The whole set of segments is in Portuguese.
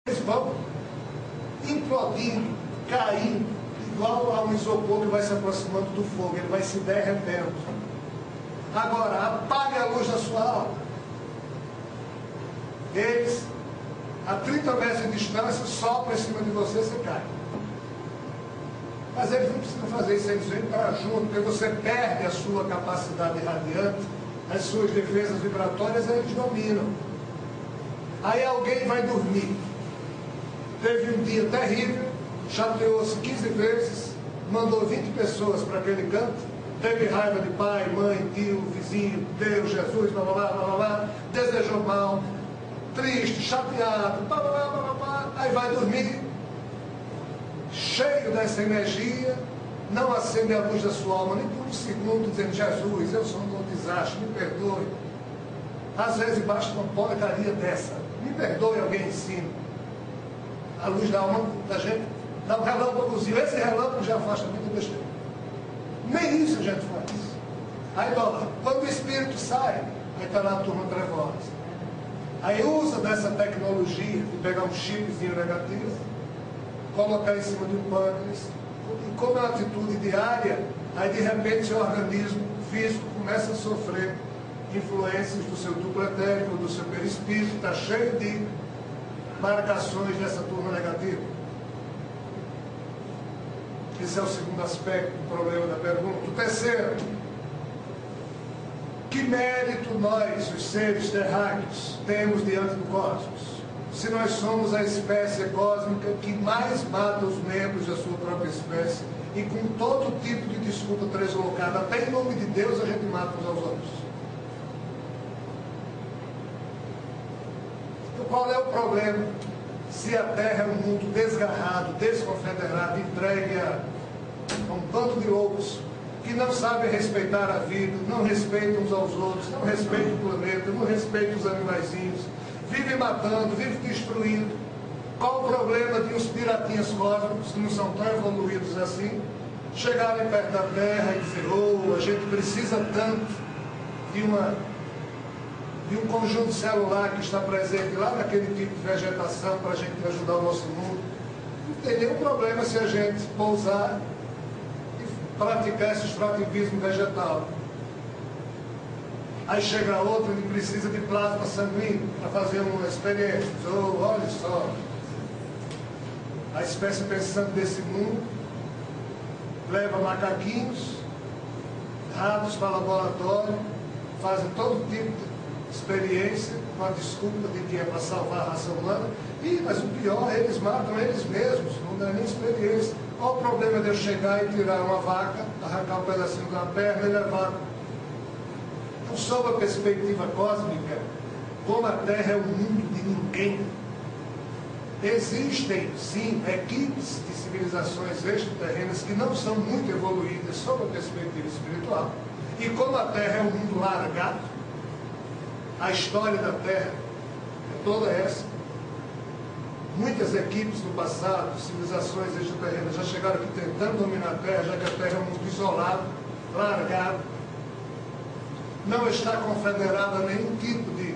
eles vão implodindo, caindo, igual a um isopor que vai se aproximando do fogo, ele vai se derretendo. Agora, apague a luz da sua alma. Eles, a 30 metros de distância, sopram em cima de você, você cai. Mas eles não precisam fazer isso, eles vêm para junto, porque você perde a sua capacidade radiante, as suas defesas vibratórias, eles dominam. Aí alguém vai dormir. Teve um dia terrível, chateou-se 15 vezes, mandou 20 pessoas para aquele canto, teve raiva de pai, mãe, tio, vizinho, Deus, Jesus, blá, blá, blá, blá, blá, desejou mal, triste, chateado, blá, blá, blá, blá, blá, aí vai dormir, cheio dessa energia, não acende a luz da sua alma nem por um segundo, dizendo: Jesus, eu sou um desastre, me perdoe. Às vezes basta uma porcaria dessa, me perdoe, alguém ensina. A luz da alma da gente dá um relâmpagozinho, esse relâmpago já afasta muita besteira. Nem isso a gente faz. Aí, quando o espírito sai, aí está lá a turma trevosa. Aí usa dessa tecnologia de pegar um chipzinho negativo, colocar em cima de um pâncreas, e como é uma atitude diária, aí de repente seu organismo físico começa a sofrer influências do seu tubo etérico, do seu perispírito, está cheio de marcações dessa turma negativa. Esse é o segundo aspecto do problema da pergunta. O terceiro: que mérito nós, os seres terráqueos, temos diante do cosmos, se nós somos a espécie cósmica que mais mata os membros da sua própria espécie, e com todo tipo de desculpa deslocada, até em nome de Deus a gente mata uns aos outros? Então, qual é o problema se a Terra é um mundo desgarrado, desconfederado, entregue a um bando de loucos que não sabem respeitar a vida, não respeitam uns aos outros, não respeitam o planeta, não respeitam os animaizinhos, vivem matando, vivem destruindo? Qual o problema de uns piratinhas cósmicos, que não são tão evoluídos assim, chegarem perto da Terra e dizer: oh, a gente precisa tanto de um conjunto celular que está presente lá naquele tipo de vegetação para a gente ajudar o nosso mundo? Não tem nenhum problema se a gente pousar e praticar esse extrativismo vegetal. Aí chega outro e precisa de plasma sanguíneo para fazer uma experiência. Oh, olha só, a espécie pensando desse mundo leva macaquinhos, ratos para laboratório, fazem todo tipo de experiência com a desculpa de que é para salvar a raça humana. Mas o pior, eles matam eles mesmos, não dá nem experiência. Qual o problema de eu chegar e tirar uma vaca, arrancar um pedacinho da perna e levar? Então, sob a perspectiva cósmica, como a Terra é um mundo de ninguém, existem sim equipes de civilizações extraterrenas que não são muito evoluídas sob a perspectiva espiritual, e como a Terra é um mundo largado, a história da Terra é toda essa. Muitas equipes no passado, civilizações extraterrenas, já chegaram aqui tentando dominar a Terra, já que a Terra é um mundo isolado, largado, não está confederada a nenhum tipo de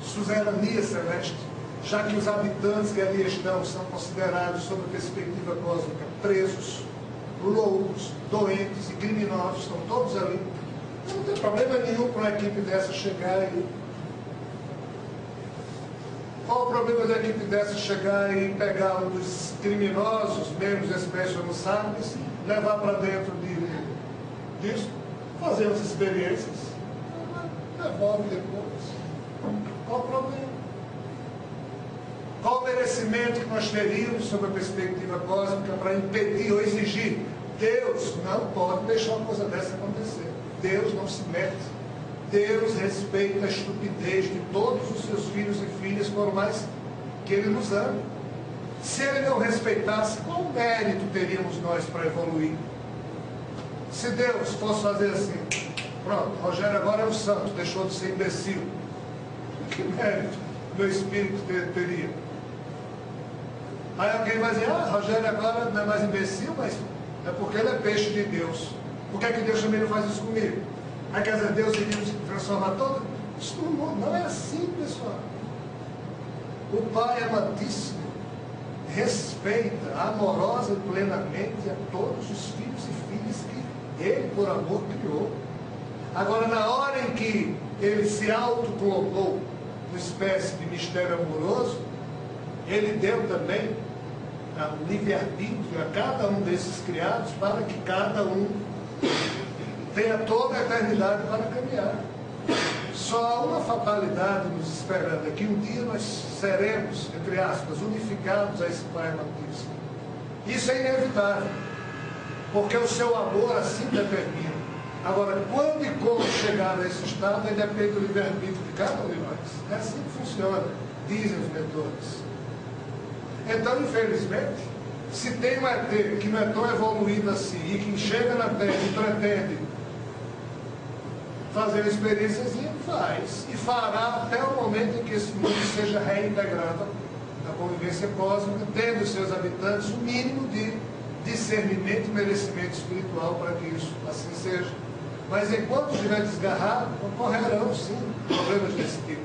suzerania celeste, já que os habitantes que ali estão são considerados, sob a perspectiva cósmica, presos, loucos, doentes e criminosos, estão todos ali. Não tem problema nenhum para uma equipe dessa chegar e... Qual o problema da equipe dessa chegar e pegar um dos criminosos, membros da espécie Homo sapiens, levar para dentro disso, fazer as experiências, devolve depois? Qual o problema? Qual o merecimento que nós teríamos sob a perspectiva cósmica para impedir ou exigir? Deus não pode deixar uma coisa dessa acontecer. Deus não se mete. Deus respeita a estupidez de todos os seus filhos e filhas, por mais que Ele nos ame. Se Ele não respeitasse, qual mérito teríamos nós para evoluir? Se Deus fosse fazer assim: pronto, Rogério agora é um santo, deixou de ser imbecil, que mérito meu espírito teria? Aí alguém vai dizer: ah, Rogério agora não é mais imbecil, mas é porque ele é peixe de Deus. Por que é que Deus também não faz isso comigo? Aí quer dizer, Deus iria nos transformar todo? Isso não é assim, pessoal. O Pai amantíssimo respeita amorosa e plenamente a todos os filhos e filhas que Ele, por amor, criou. Agora, na hora em que Ele se autocolocou uma espécie de mistério amoroso, Ele deu também o livre-arbítrio a cada um desses criados para que cada um tenha toda a eternidade para caminhar. Só há uma fatalidade nos esperando, é que um dia nós seremos, entre aspas, unificados a esse Pai amantíssimo. Isso é inevitável, porque o seu amor assim determina. Agora, quando e como chegar nesse estado, aí depende do livre-arbítrio de cada um de nós. É assim que funciona, dizem os mentores. Então, infelizmente, se tem um ET que não é tão evoluído assim e que chega na Terra e pretende fazer uma experiênciazinha, faz. E fará até o momento em que esse mundo seja reintegrado na convivência cósmica, tendo seus habitantes o mínimo de discernimento e merecimento espiritual para que isso assim seja. Mas enquanto estiver desgarrado, ocorrerão sim problemas desse tipo.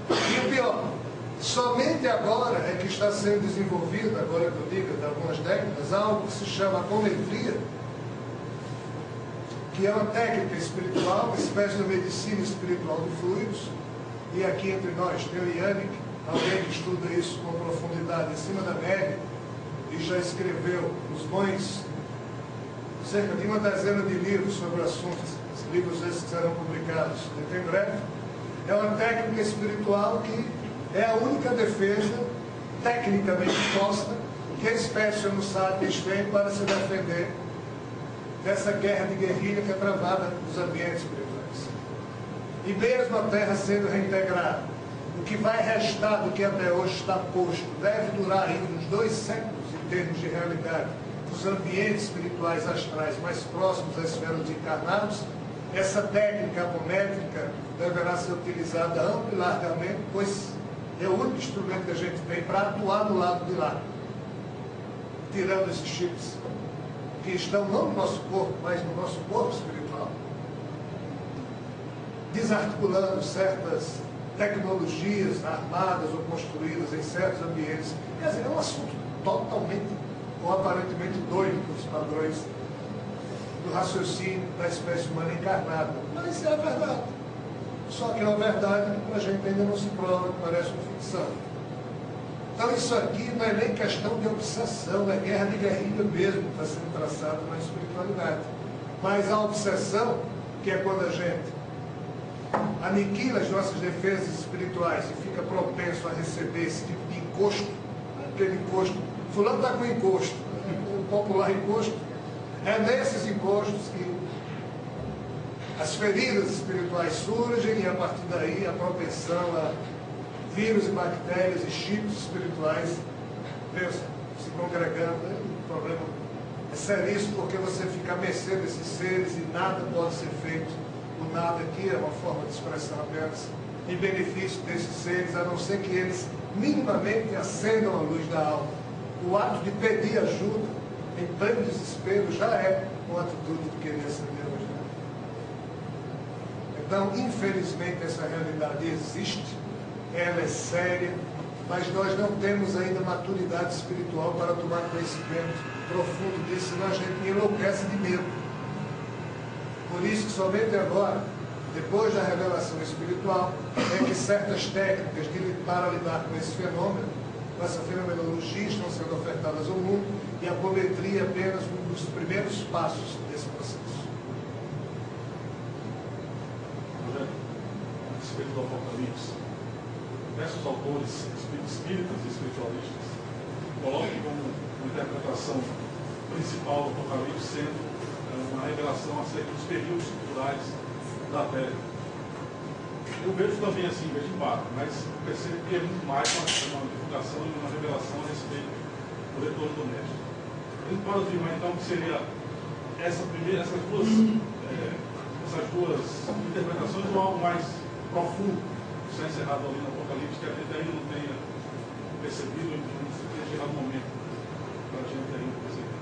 E o pior, somente agora é que está sendo desenvolvido, agora que eu digo, de algumas décadas, algo que se chama apometria, que é uma técnica espiritual, uma espécie de medicina espiritual de fluidos. E aqui entre nós tem o Yannick, alguém que estuda isso com profundidade em cima da média, e já escreveu uns bons, cerca de uma dezena de livros sobre o assunto, livros esses que serão publicados em breve. É uma técnica espiritual que é a única defesa, tecnicamente posta, que a espécie Homo sapiens tem para se defender dessa guerra de guerrilha que é travada nos ambientes espirituais. E mesmo a Terra sendo reintegrada, o que vai restar do que até hoje está posto deve durar ainda uns 2 séculos em termos de realidade, os ambientes espirituais astrais mais próximos à esfera dos encarnados. Essa técnica apométrica deverá ser utilizada ampla e largamente, pois é o único instrumento que a gente tem para atuar do lado de lá, tirando esses chips que estão não no nosso corpo, mas no nosso corpo espiritual, desarticulando certas tecnologias armadas ou construídas em certos ambientes. Quer dizer, é um assunto totalmente ou aparentemente doido para os padrões do raciocínio da espécie humana encarnada. Mas isso é a verdade. Só que é uma verdade que para a gente ainda não se prova, que parece uma ficção. Então isso aqui não é nem questão de obsessão, é guerra de guerrilha mesmo que está sendo traçado na espiritualidade. Mas a obsessão, que é quando a gente aniquila as nossas defesas espirituais e fica propenso a receber esse tipo de encosto, aquele encosto, fulano está com encosto, o popular encosto, é nesses encostos que as feridas espirituais surgem e a partir daí a propensão a vírus e bactérias e chips espirituais se congregando. O problema é seríssimo porque você fica à mercê desses seres e nada pode ser feito. O nada aqui é uma forma de expressão apenas em benefício desses seres, a não ser que eles minimamente acendam a luz da alma. O ato de pedir ajuda em pleno desespero já é uma atitude de querer acender a luz da alma. Então, infelizmente, essa realidade existe, ela é séria, mas nós não temos ainda maturidade espiritual para tomar conhecimento profundo disso, senão a gente enlouquece de medo. Por isso que somente agora, depois da revelação espiritual, é que certas técnicas para lidar com esse fenômeno, com essa fenomenologia, estão sendo ofertadas ao mundo, e a apometria é apenas um dos primeiros passos desse processo. A respeito do Apocalipse, diversos autores espíritas e espiritualistas colocam como interpretação principal do Apocalipse sendo uma revelação acerca dos períodos culturais da Terra. Eu vejo também assim, vejo em parte, mas percebo que é muito mais uma divulgação e uma revelação a respeito do retorno do Mestre. A gente pode afirmar então que seria essas duas interpretações ou algo mais profundo que está encerrado ali no Apocalipse, que a gente ainda não tenha percebido e não tenha chegado o momento para a gente ainda perceber.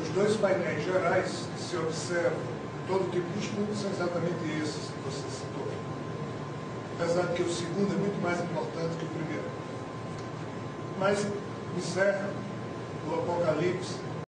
Os dois painéis gerais que se observam em todo tipo de estudo são exatamente esses que você citou. apesar de que o segundo é muito mais importante que o primeiro. Mas encerra o Apocalipse